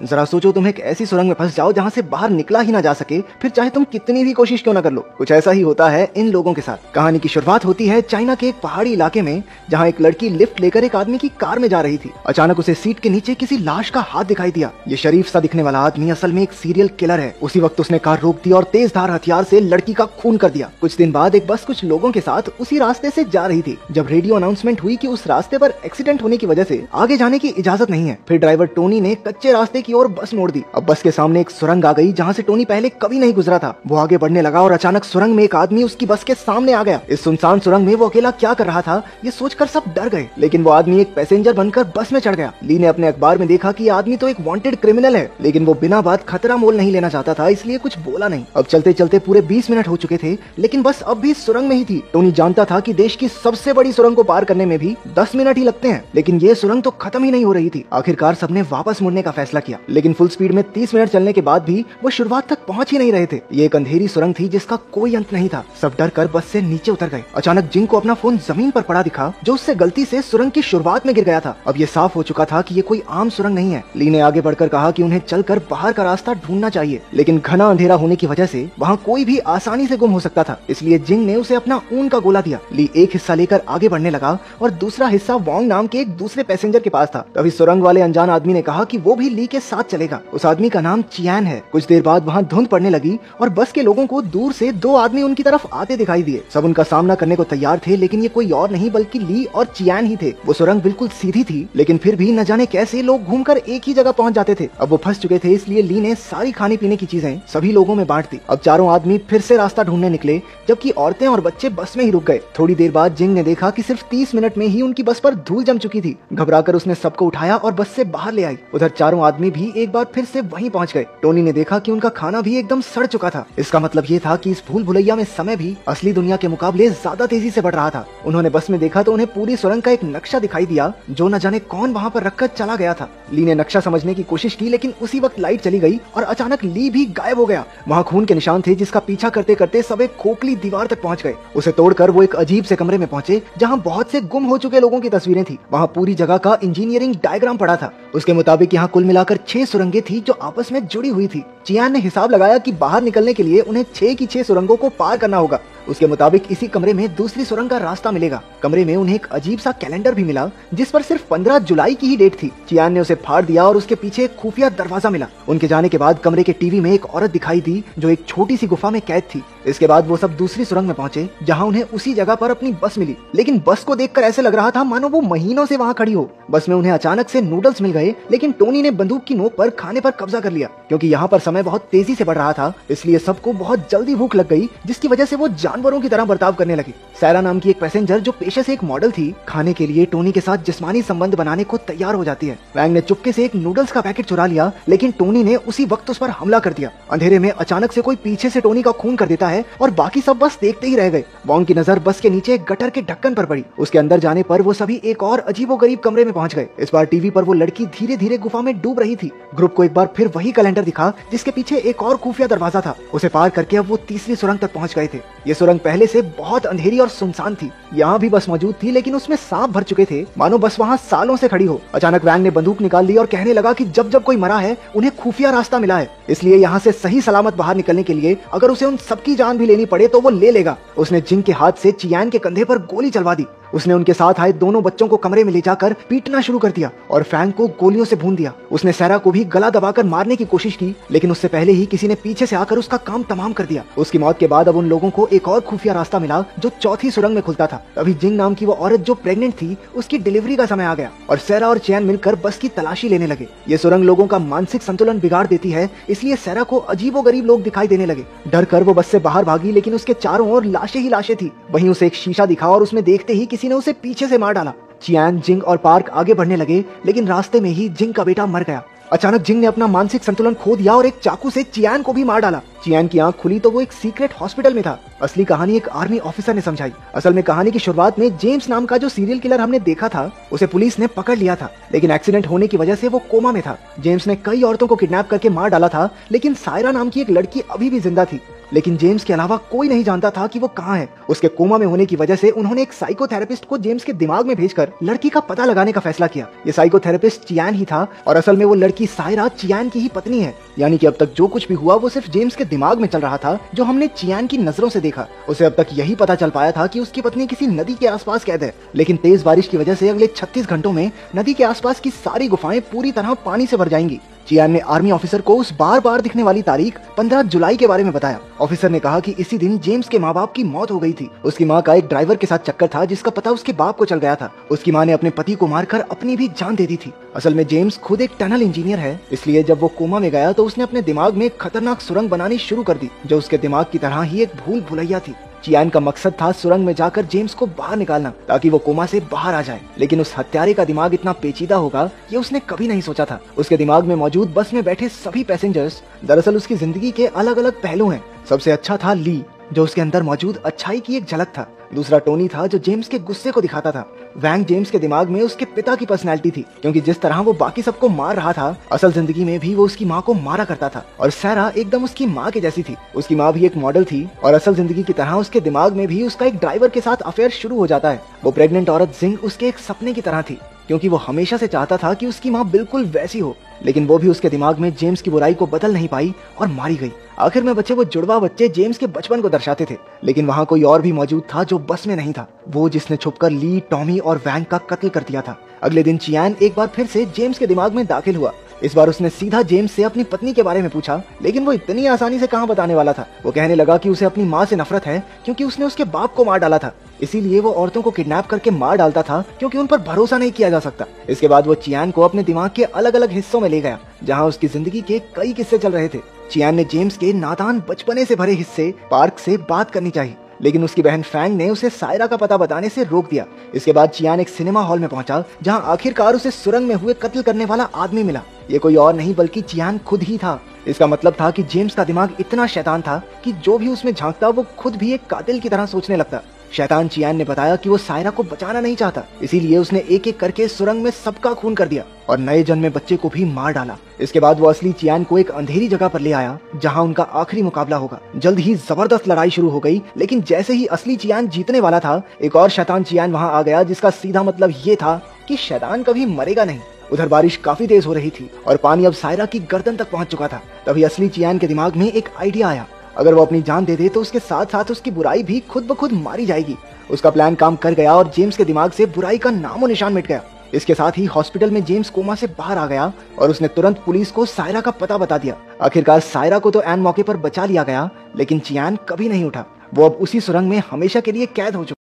जरा सोचो, तुम एक ऐसी सुरंग में फंस जाओ जहाँ से बाहर निकला ही ना जा सके, फिर चाहे तुम कितनी भी कोशिश क्यों ना कर लो। कुछ ऐसा ही होता है इन लोगों के साथ। कहानी की शुरुआत होती है चाइना के एक पहाड़ी इलाके में, जहाँ एक लड़की लिफ्ट लेकर एक आदमी की कार में जा रही थी। अचानक उसे सीट के नीचे किसी लाश का हाथ दिखाई दिया। ये शरीफ सा दिखने वाला आदमी असल में एक सीरियल किलर है। उसी वक्त उसने कार रोक दी और तेज धार हथियार से लड़की का खून कर दिया। कुछ दिन बाद एक बस कुछ लोगों के साथ उसी रास्ते से जा रही थी। जब रेडियो अनाउंसमेंट हुई कि उस रास्ते पर एक्सीडेंट होने की वजह से आगे जाने की इजाजत नहीं है, फिर ड्राइवर टोनी ने कच्चे रास्ते की ओर बस मोड़ दी। अब बस के सामने एक सुरंग आ गई जहाँ से टोनी पहले कभी नहीं गुजरा था। वो आगे बढ़ने लगा और अचानक सुरंग में एक आदमी उसकी बस के सामने आ गया। इस सुनसान सुरंग में वो अकेला क्या कर रहा था, ये सोचकर सब डर गए, लेकिन वो आदमी एक पैसेंजर बनकर बस में चढ़ गया। ली ने अपने अखबार में देखा कि आदमी तो एक वांटेड क्रिमिनल है, लेकिन वो बिना बात खतरा मोल नहीं लेना चाहता था, इसलिए कुछ बोला नहीं। अब चलते चलते पूरे 20 मिनट हो चुके थे, लेकिन बस अब भी सुरंग में ही थी। टोनी जानता था कि देश की सबसे बड़ी सुरंग को पार करने में भी 10 मिनट ही लगते हैं, लेकिन ये सुरंग तो खत्म ही नहीं हो रही थी। आखिरकार सबने वापस मुड़ने का फैसला किया, लेकिन फुल स्पीड में 30 मिनट चलने के बाद भी वो शुरुआत तक पहुंच ही नहीं रहे थे। ये एक अंधेरी सुरंग थी जिसका कोई अंत नहीं था। सब डर कर बस से नीचे उतर गए। अचानक जिंग को अपना फोन जमीन पर पड़ा दिखा, जो उससे गलती से सुरंग की शुरुआत में गिर गया था। अब ये साफ हो चुका था कि ये कोई आम सुरंग नहीं है। ली ने आगे बढ़कर कहा कि उन्हें चलकर बाहर का रास्ता ढूंढना चाहिए, लेकिन घना अंधेरा होने की वजह से वहाँ कोई भी आसानी से गुम हो सकता था, इसलिए जिंग ने उसे अपना ऊन का गोला दिया। ली एक हिस्सा लेकर आगे बढ़ने लगा और दूसरा हिस्सा वोंग नाम के एक दूसरे पैसेंजर के पास था। तभी सुरंग वाले अनजान आदमी ने कहा कि वो भी ली के साथ चलेगा। उस आदमी का नाम चियान है। कुछ देर बाद वहाँ धुंध पड़ने लगी और बस के लोगों को दूर से दो आदमी उनकी तरफ आते दिखाई दिए। सब उनका सामना करने को तैयार थे, लेकिन ये कोई और नहीं बल्कि ली और चियान ही थे। वो सुरंग बिल्कुल सीधी थी, लेकिन फिर भी न जाने कैसे लोग घूमकर एक ही जगह पहुंच जाते थे। अब वो फंस चुके थे, इसलिए ली ने सारी खाने पीने की चीजें सभी लोगों में बांट दी। अब चारों आदमी फिर से रास्ता ढूंढने निकले, जबकि औरतें और बच्चे बस में ही रुक गए। थोड़ी देर बाद जिंग ने देखा कि सिर्फ 30 मिनट में ही उनकी बस पर धूल जम चुकी थी। घबराकर उसने सबको उठाया और बस से बाहर ले आई। उधर चारों आदमी भी एक बार फिर से वहीं पहुंच गए। टोनी ने देखा कि उनका खाना भी एकदम सड़ चुका था। इसका मतलब ये था कि इस भूल भुलैया में समय भी असली दुनिया के मुकाबले ज्यादा तेजी से बढ़ रहा था। उन्होंने बस में देखा तो उन्हें पूरी सुरंग का एक नक्शा दिखाई दिया, जो न जाने कौन वहाँ पर रखकर चला गया था। ली ने नक्शा समझने की कोशिश की, लेकिन उसी वक्त लाइट चली गई और अचानक ली भी गायब हो गया। वहाँ खून के निशान थे, जिसका पीछा करते करते सब एक खोखली दीवार तक पहुँच गए। उसे तोड़कर वो एक अजीब से कमरे में पहुंचे, जहाँ बहुत से गुम हो चुके लोगों की तस्वीरें थी। वहाँ पूरी जगह का इंजीनियरिंग डायग्राम पड़ा था। उसके मुताबिक यहाँ कुल मिलाकर 6 सुरंगें थी जो आपस में जुड़ी हुई थी। चियान ने हिसाब लगाया कि बाहर निकलने के लिए उन्हें 6 की 6 सुरंगों को पार करना होगा। उसके मुताबिक इसी कमरे में दूसरी सुरंग का रास्ता मिलेगा। कमरे में उन्हें एक अजीब सा कैलेंडर भी मिला, जिस पर सिर्फ 15 जुलाई की ही डेट थी। चियान ने उसे फाड़ दिया और उसके पीछे एक खुफिया दरवाजा मिला। उनके जाने के बाद कमरे के टीवी में एक औरत दिखाई दी, जो एक छोटी सी गुफा में कैद थी। इसके बाद वो सब दूसरी सुरंग में पहुंचे, जहां उन्हें उसी जगह पर अपनी बस मिली, लेकिन बस को देखकर ऐसे लग रहा था मानो वो महीनों से वहां खड़ी हो। बस में उन्हें अचानक से नूडल्स मिल गए, लेकिन टोनी ने बंदूक की नोक पर खाने पर कब्जा कर लिया। क्योंकि यहाँ पर समय बहुत तेजी से बढ़ रहा था, इसलिए सबको बहुत जल्दी भूख लग गई, जिसकी वजह से वो जानवरों की तरह बर्ताव करने लगी। सैरा नाम की एक पैसेंजर, जो पेशे से एक मॉडल थी, खाने के लिए टोनी के साथ जिस्मानी संबंध बनाने को तैयार हो जाती है। वैंग ने चुपके से एक नूडल्स का पैकेट चुरा लिया, लेकिन टोनी ने उसी वक्त उस पर हमला कर दिया। अंधेरे में अचानक से कोई पीछे से टोनी का खून कर देता है और बाकी सब बस देखते ही रह गए। वॉन्ग की नजर बस के नीचे एक गटर के ढक्कन पर पड़ी। उसके अंदर जाने पर वो सभी एक और अजीबोगरीब कमरे में पहुंच गए। इस बार टीवी पर वो लड़की धीरे धीरे गुफा में डूब रही थी। ग्रुप को एक बार फिर वही कैलेंडर दिखा, जिसके पीछे एक और खुफिया दरवाजा था। उसे पार करके अब वो तीसरी सुरंग तक पहुंच गए थे। ये सुरंग पहले से बहुत अंधेरी और सुनसान थी। यहाँ भी बस मौजूद थी, लेकिन उसमें सांप भर चुके थे, मानो बस वहाँ सालों से खड़ी हो। अचानक वैंग ने बंदूक निकाल ली और कहने लगा कि जब जब कोई मरा है, उन्हें खुफिया रास्ता मिला है, इसलिए यहाँ से सही सलामत बाहर निकलने के लिए अगर उसे उन सबकी जान भी लेनी पड़े तो वो ले लेगा। उसने जिंग के हाथ से चियान के कंधे पर गोली चलवा दी। उसने उनके साथ आए दोनों बच्चों को कमरे में ले जाकर पीटना शुरू कर दिया और फैंग को गोलियों से भून दिया। उसने सैरा को भी गला दबाकर मारने की कोशिश की, लेकिन उससे पहले ही किसी ने पीछे से आकर उसका काम तमाम कर दिया। उसकी मौत के बाद अब उन लोगों को एक और खुफिया रास्ता मिला, जो चौथी सुरंग में खुलता था। अभी जिंग नाम की वो औरत जो प्रेग्नेंट थी, उसकी डिलीवरी का समय आ गया और सैरा और चैन मिलकर बस की तलाशी लेने लगे। ये सुरंग लोगों का मानसिक संतुलन बिगाड़ देती है, इसलिए सैरा को अजीबोगरीब लोग दिखाई देने लगे। डर कर वो बस से बाहर भागी, लेकिन उसके चारों ओर लाशें ही लाशें थी। वहीं उसे एक शीशा दिखा और उसमें देखते ही किसी ने उसे पीछे से मार डाला। चियान, जिंग और पार्क आगे बढ़ने लगे, लेकिन रास्ते में ही जिंग का बेटा मर गया। अचानक जिंग ने अपना मानसिक संतुलन खो दिया और एक चाकू से चियान को भी मार डाला। चियान की आंख खुली तो वो एक सीक्रेट हॉस्पिटल में था। असली कहानी एक आर्मी ऑफिसर ने समझाई। असल में कहानी की शुरुआत में जेम्स नाम का जो सीरियल किलर हमने देखा था, उसे पुलिस ने पकड़ लिया था, लेकिन एक्सीडेंट होने की वजह से वो कोमा में था। जेम्स ने कई औरतों को किडनैप करके मार डाला था, लेकिन सायरा नाम की एक लड़की अभी भी जिंदा थी। लेकिन जेम्स के अलावा कोई नहीं जानता था कि वो कहाँ है। उसके कोमा में होने की वजह से उन्होंने एक साइकोथेरेपिस्ट को जेम्स के दिमाग में भेजकर लड़की का पता लगाने का फैसला किया। ये साइकोथेरेपिस्ट चियान ही था और असल में वो लड़की सायरा चियान की ही पत्नी है। यानी कि अब तक जो कुछ भी हुआ वो सिर्फ जेम्स के दिमाग में चल रहा था, जो हमने चियान की नजरों से देखा। उसे अब तक यही पता चल पाया था कि उसकी पत्नी किसी नदी के आसपास कैद है, लेकिन तेज बारिश की वजह से अगले 36 घंटों में नदी के आसपास की सारी गुफाएं पूरी तरह पानी से भर जाएंगी। चियान ने आर्मी ऑफिसर को उस बार बार दिखने वाली तारीख 15 जुलाई के बारे में बताया। ऑफिसर ने कहा कि इसी दिन जेम्स के माँ बाप की मौत हो गई थी। उसकी माँ का एक ड्राइवर के साथ चक्कर था जिसका पता उसके बाप को चल गया था। उसकी माँ ने अपने पति को मारकर अपनी भी जान दे दी थी। असल में जेम्स खुद एक टनल इंजीनियर है, इसलिए जब वो कोमा में गया तो उसने अपने दिमाग में एक खतरनाक सुरंग बनानी शुरू कर दी, जो उसके दिमाग की तरह ही एक भूल भुलैया थी। चियान का मकसद था सुरंग में जाकर जेम्स को बाहर निकालना ताकि वो कोमा से बाहर आ जाए, लेकिन उस हत्यारे का दिमाग इतना पेचीदा होगा ये उसने कभी नहीं सोचा था। उसके दिमाग में मौजूद बस में बैठे सभी पैसेंजर्स दरअसल उसकी जिंदगी के अलग अलग पहलू हैं। सबसे अच्छा था ली, जो उसके अंदर मौजूद अच्छाई की एक झलक था। दूसरा टोनी था, जो जेम्स के गुस्से को दिखाता था। वैंग जेम्स के दिमाग में उसके पिता की पर्सनैलिटी थी, क्योंकि जिस तरह वो बाकी सबको मार रहा था असल जिंदगी में भी वो उसकी माँ को मारा करता था। और सैरा एकदम उसकी माँ के जैसी थी। उसकी माँ भी एक मॉडल थी और असल जिंदगी की तरह उसके दिमाग में भी उसका एक ड्राइवर के साथ अफेयर शुरू हो जाता है। वो प्रेग्नेंट औरत जिंग उसके एक सपने की तरह थी, क्योंकि वो हमेशा से चाहता था कि उसकी माँ बिल्कुल वैसी हो, लेकिन वो भी उसके दिमाग में जेम्स की बुराई को बदल नहीं पाई और मारी गई। आखिर में बच्चे वो जुड़वा बच्चे जेम्स के बचपन को दर्शाते थे, लेकिन वहाँ कोई और भी मौजूद था जो बस में नहीं था, वो जिसने छुपकर ली, टॉमी और वैंग का कत्ल कर दिया था। अगले दिन चियान एक बार फिर से जेम्स के दिमाग में दाखिल हुआ। इस बार उसने सीधा जेम्स से अपनी पत्नी के बारे में पूछा, लेकिन वो इतनी आसानी से कहाँ बताने वाला था। वो कहने लगा कि उसे अपनी माँ से नफरत है क्योंकि उसने उसके बाप को मार डाला था, इसीलिए वो औरतों को किडनैप करके मार डालता था क्योंकि उन पर भरोसा नहीं किया जा सकता। इसके बाद वो चियान को अपने दिमाग के अलग अलग हिस्सों में ले गया, जहाँ उसकी जिंदगी के कई किस्से चल रहे थे। चियान ने जेम्स के नादान बचपने से भरे हिस्से पार्क से बात करनी चाहिए, लेकिन उसकी बहन फैंग ने उसे सायरा का पता बताने से रोक दिया। इसके बाद चियान एक सिनेमा हॉल में पहुंचा, जहां आखिरकार उसे सुरंग में हुए कत्ल करने वाला आदमी मिला। ये कोई और नहीं बल्कि चियान खुद ही था। इसका मतलब था कि जेम्स का दिमाग इतना शैतान था कि जो भी उसमें झांकता वो खुद भी एक कातिल की तरह सोचने लगता। शैतान चियान ने बताया कि वो सायरा को बचाना नहीं चाहता, इसीलिए उसने एक एक करके सुरंग में सबका खून कर दिया और नए जन्मे बच्चे को भी मार डाला। इसके बाद वो असली चियान को एक अंधेरी जगह पर ले आया, जहां उनका आखिरी मुकाबला होगा। जल्द ही जबरदस्त लड़ाई शुरू हो गई, लेकिन जैसे ही असली चियान जीतने वाला था, एक और शैतान चियान वहां आ गया, जिसका सीधा मतलब ये था कि शैतान कभी मरेगा नहीं। उधर बारिश काफी तेज हो रही थी और पानी अब सायरा की गर्दन तक पहुंच चुका था। तभी असली चियान के दिमाग में एक आइडिया आया, अगर वो अपनी जान दे दे तो उसके साथ साथ उसकी बुराई भी खुद ब खुद मारी जाएगी। उसका प्लान काम कर गया और जेम्स के दिमाग से बुराई का नामो निशान मिट गया। इसके साथ ही हॉस्पिटल में जेम्स कोमा से बाहर आ गया और उसने तुरंत पुलिस को सायरा का पता बता दिया। आखिरकार सायरा को तो ऐन मौके पर बचा लिया गया, लेकिन चियान कभी नहीं उठा। वो अब उसी सुरंग में हमेशा के लिए कैद हो चुका।